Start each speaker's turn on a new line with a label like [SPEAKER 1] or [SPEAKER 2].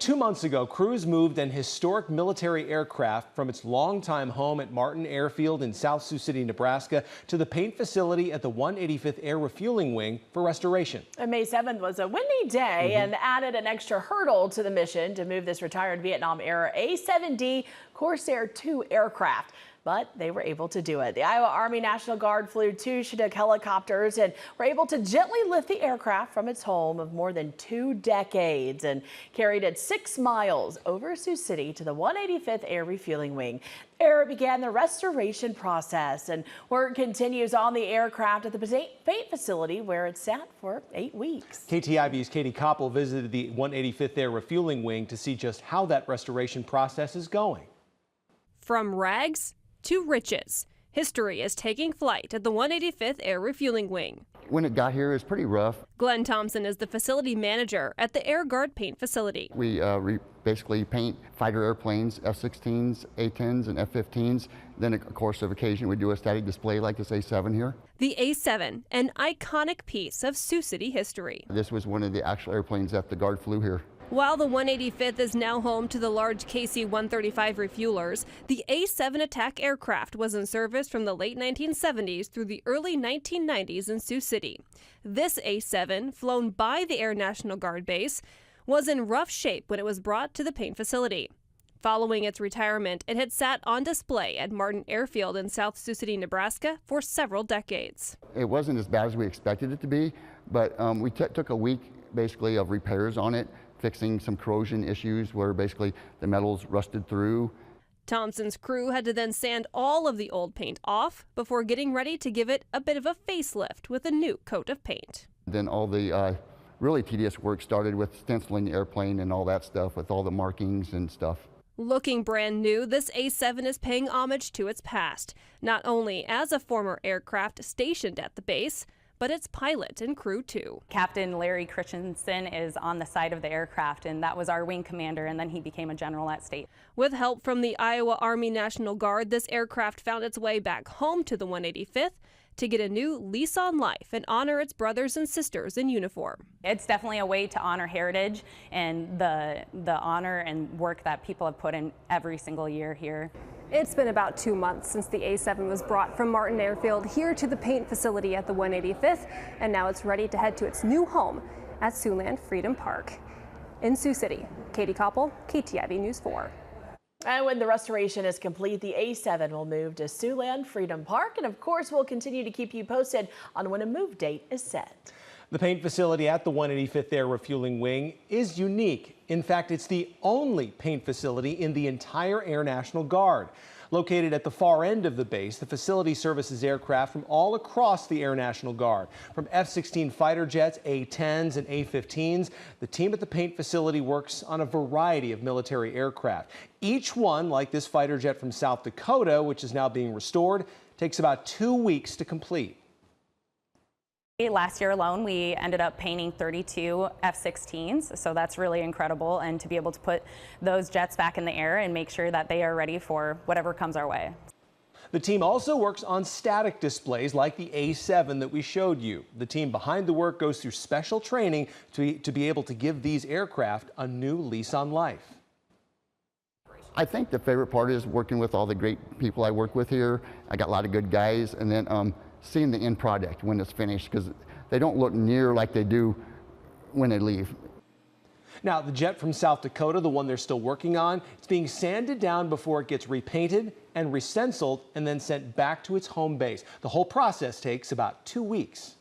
[SPEAKER 1] 2 months ago, crews moved an historic military aircraft from its longtime home at Martin Airfield in South Sioux City, Nebraska, to the paint facility at the 185th Air Refueling Wing for restoration.
[SPEAKER 2] May 7th was a windy day and added an extra hurdle to the mission to move this retired Vietnam-era A-7D Corsair II aircraft. But they were able to do it. The Iowa Army National Guard flew 2 Chinook helicopters and were able to gently lift the aircraft from its home of more than 2 decades and carried it 6 miles over Sioux City to the 185th Air Refueling Wing. There began the restoration process, and work continues on the aircraft at the paint facility where it sat for 8 weeks.
[SPEAKER 1] KTIV's Katie Koppel visited the 185th Air Refueling Wing to see just how that restoration process is going.
[SPEAKER 3] From rags to riches, history is taking flight at the 185th Air Refueling Wing.
[SPEAKER 4] When it got here, it was pretty rough.
[SPEAKER 3] Glenn Thompson is the facility manager at the Air Guard paint facility.
[SPEAKER 4] We basically paint fighter airplanes, F-16s, A-10s, and F-15s. Then, of course, of occasion, we do a static display like this A-7 here.
[SPEAKER 3] The A-7, an iconic piece of Sioux City history.
[SPEAKER 4] This was one of the actual airplanes that the Guard flew here.
[SPEAKER 3] While the 185th is now home to the large KC-135 refuelers, the A-7 attack aircraft was in service from the late 1970s through the early 1990s in Sioux City. This A-7, flown by the Air National Guard base, was in rough shape when it was brought to the paint facility. Following its retirement, it had sat on display at Martin Airfield in South Sioux City, Nebraska for several decades.
[SPEAKER 4] It wasn't as bad as we expected it to be, but we took a week basically of repairs on it, fixing some corrosion issues where basically the metals rusted through.
[SPEAKER 3] Thompson's crew had to then sand all of the old paint off before getting ready to give it a bit of a facelift with a new coat of paint.
[SPEAKER 4] Then all the really tedious work started with stenciling the airplane and all that stuff with all the markings and stuff.
[SPEAKER 3] Looking brand new, this A-7 is paying homage to its past, not only as a former aircraft stationed at the base, but its pilot and crew too.
[SPEAKER 5] Captain Larry Christensen is on the side of the aircraft, and that was our wing commander, and then he became a general at state.
[SPEAKER 3] With help from the Iowa Army National Guard, this aircraft found its way back home to the 185th to get a new lease on life and honor its brothers and sisters in uniform.
[SPEAKER 5] It's definitely a way to honor heritage and the honor and work that people have put in every single year here.
[SPEAKER 6] It's been about 2 months since the A-7 was brought from Martin Airfield here to the paint facility at the 185th, and now it's ready to head to its new home at Siouxland Freedom Park. In Sioux City, Katie Koppel, KTIV News 4.
[SPEAKER 2] And when the restoration is complete, the A-7 will move to Siouxland Freedom Park, and of course we'll continue to keep you posted on when a move date is set.
[SPEAKER 1] The paint facility at the 185th Air Refueling Wing is unique. In fact, it's the only paint facility in the entire Air National Guard. Located at the far end of the base, the facility services aircraft from all across the Air National Guard. From F-16 fighter jets, A-10s, and A-15s, the team at the paint facility works on a variety of military aircraft. Each one, like this fighter jet from South Dakota, which is now being restored, takes about 2 weeks to complete.
[SPEAKER 5] Last year alone, we ended up painting 32 F-16s, so that's really incredible, and to be able to put those jets back in the air and make sure that they are ready for whatever comes our way.
[SPEAKER 1] The team also works on static displays like the A-7 that we showed you. The team behind the work goes through special training to be able to give these aircraft a new lease on life.
[SPEAKER 4] I think the favorite part is working with all the great people I work with here. I got a lot of good guys, and then seeing the end product when it's finished, because they don't look near like they do when they leave.
[SPEAKER 1] Now, the jet from South Dakota, the one they're still working on, it's being sanded down before it gets repainted and re-stenciled and then sent back to its home base. The whole process takes about 2 weeks.